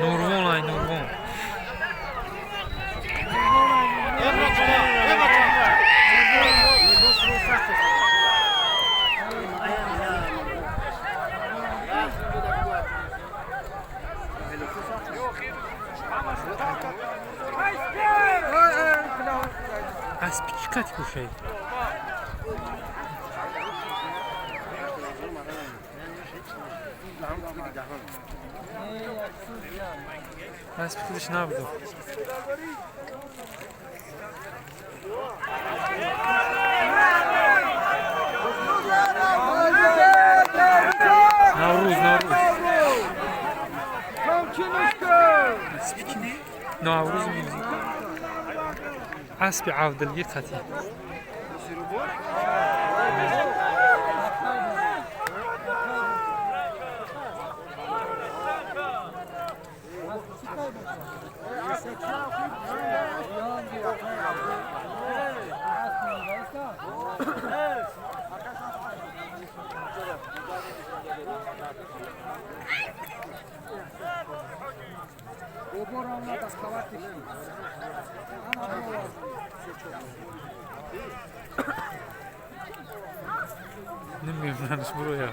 Nurg'un ay Nurg'un. Aspi chiqat bu şey. Aspi kılıç ne yaptı? Navruz. Aspi ne? Navruz müzik. Aspi avdilgi qati. Bilmiyorum yanlış buraya.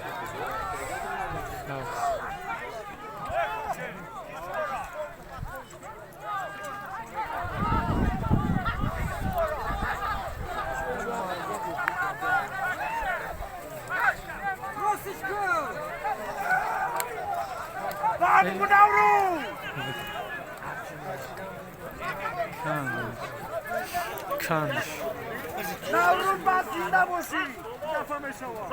Kandır. Navruz basında boşu. Yapamı şova.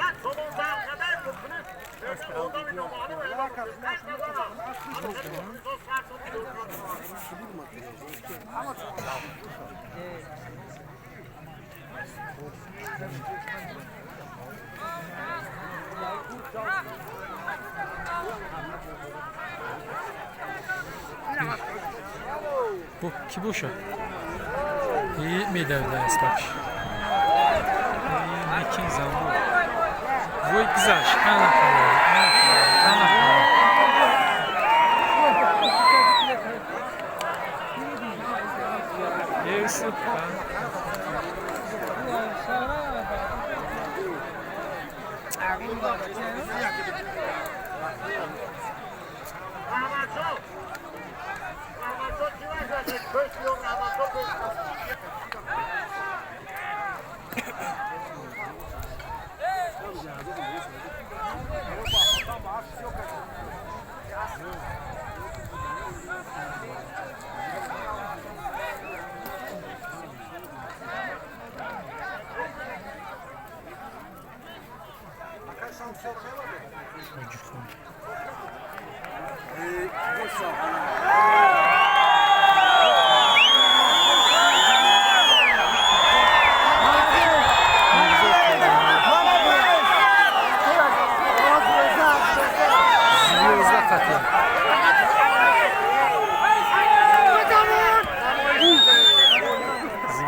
Bu ki boşa. İyi mi devlet bak. Ne kim zambu. Bu güzel. Ana. Yusuf.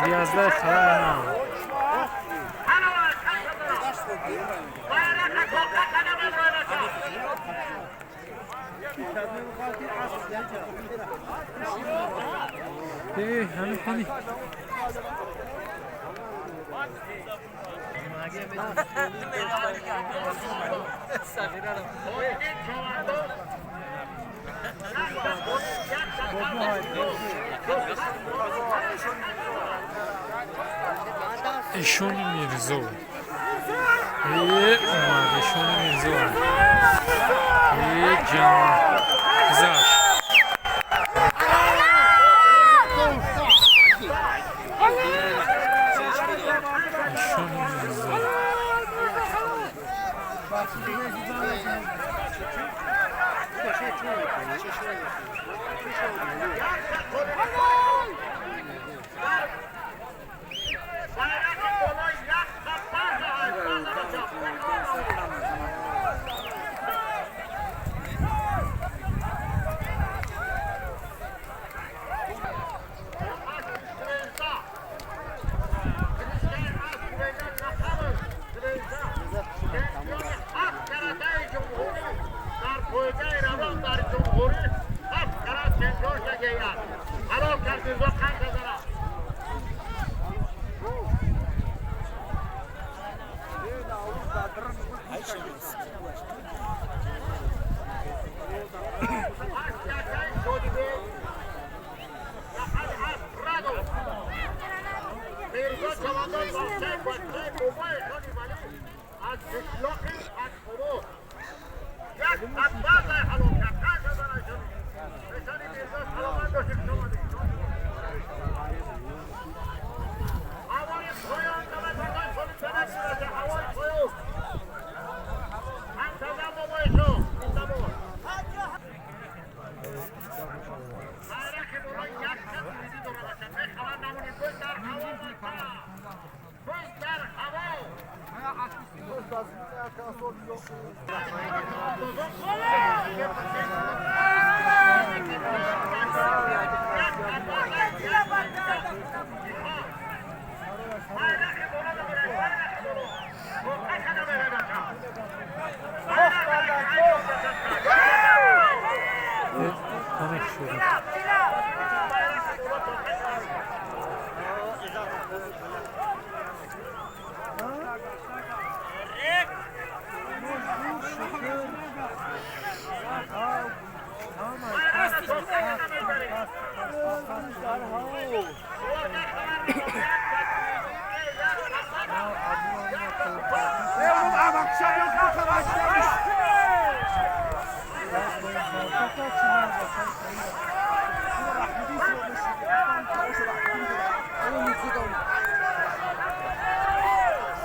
Ziyazlar falan. Hani. Eşoni Mirzo. Eşoni Mirzo. Can. Güzel. Eşoni Mirzo. Demek şöyle.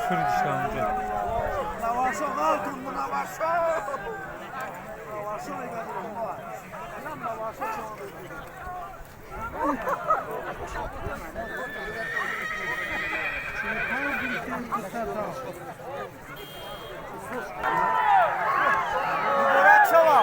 Fırın işte amca. Navaşo kaldım bu navaşo. Navaşo aygadım var. Lan navaşo çağırdı. Bırak şava.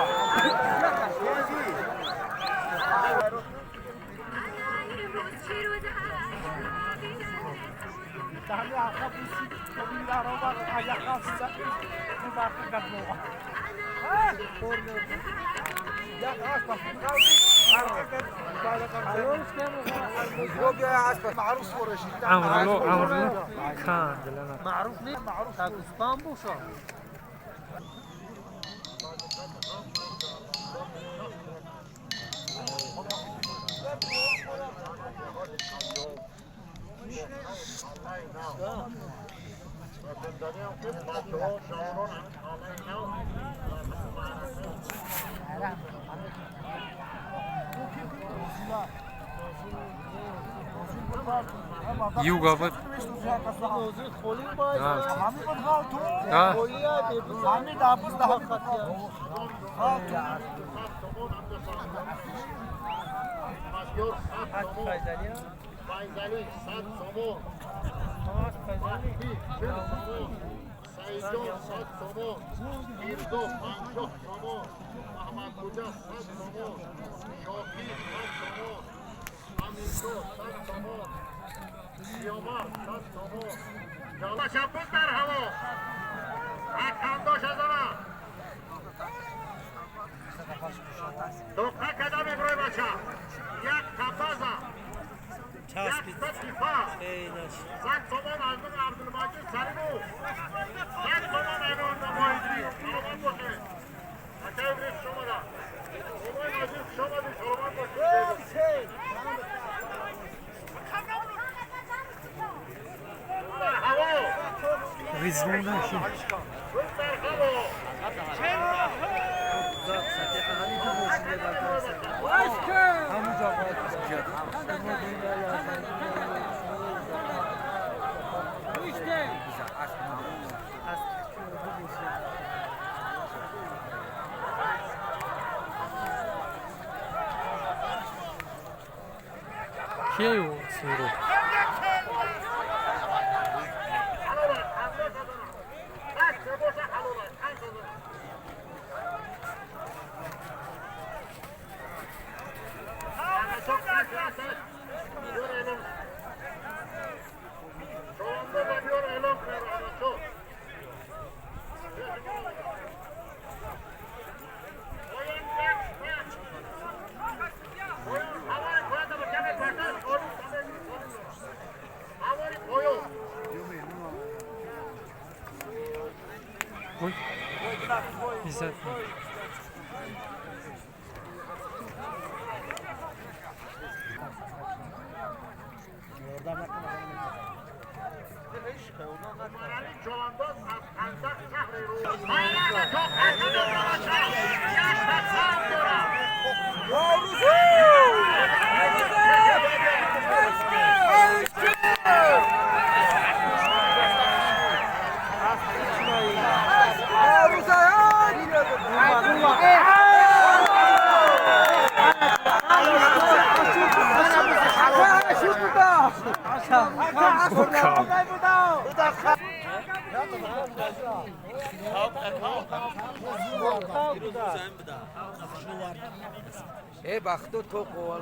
Tahmin akap isi kabir araba ayak kalsın. Bu bakın kapı. Ya aç bak. عمرو كان لنا معروف ليه؟ معروف تاع اسطنبول شو؟ يوغا بد فایزلی 100 تومان سعیدون 100 تومان میردو 50 تومان محمد کجا 100 تومان شاکی 100 تومان امیردو 100 تومان سیامر 100 تومان جالا شبوز در هوا یک کنداش از آنها دقیقه کدامی بروی بچه یک تپازه یک تطیفه 100 تومان از من عبدالمجید سلیمو 100 تومان ایمان نمایدی سلامت باشه بچه ابریز شما دا اومای نجیب شما دی سلامت باشه در هوا رزمون نشی در هوا کیو سیرو Oy. İzzet. Numarali Çolandoz Ancak Şahri Ruh. Hayırlı çok erken olacak. Yaşasın diyorum. baktı tok oval.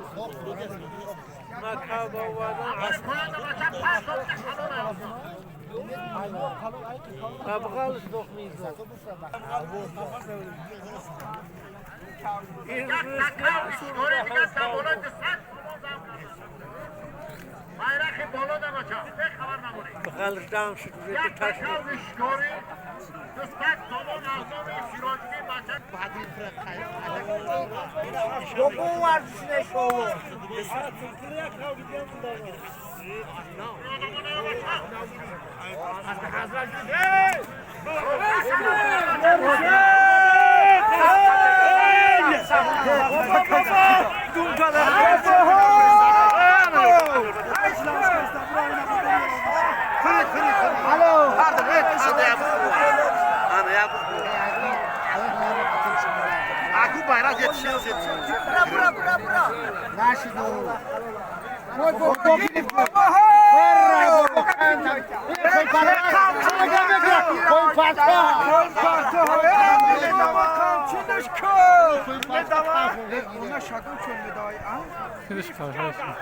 Koyan da başak pas topta kalır. Kabgalı sokmayız. Jak takał skóry widać samolot sen Bayrakı bolo da maça. Ne haber namuri? Bakalırdan şu Jak düzeti taş. takał skóry Dostak tomon ağzını firojbi maça. Boku var içine şovu. Aku bayrak yetişiyor. Ona şakın çölme daha iyi. Kırış karşılaşma.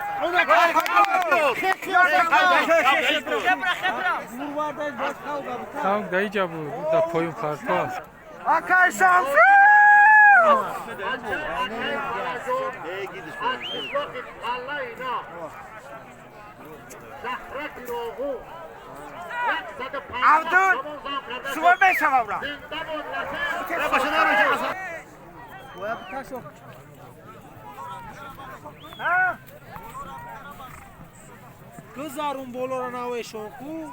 Tamam dayıca bu. Burada koyun farkı var. Akay şansı. Avdun. Suva beş avra. Kızarın bolorana ve şoku.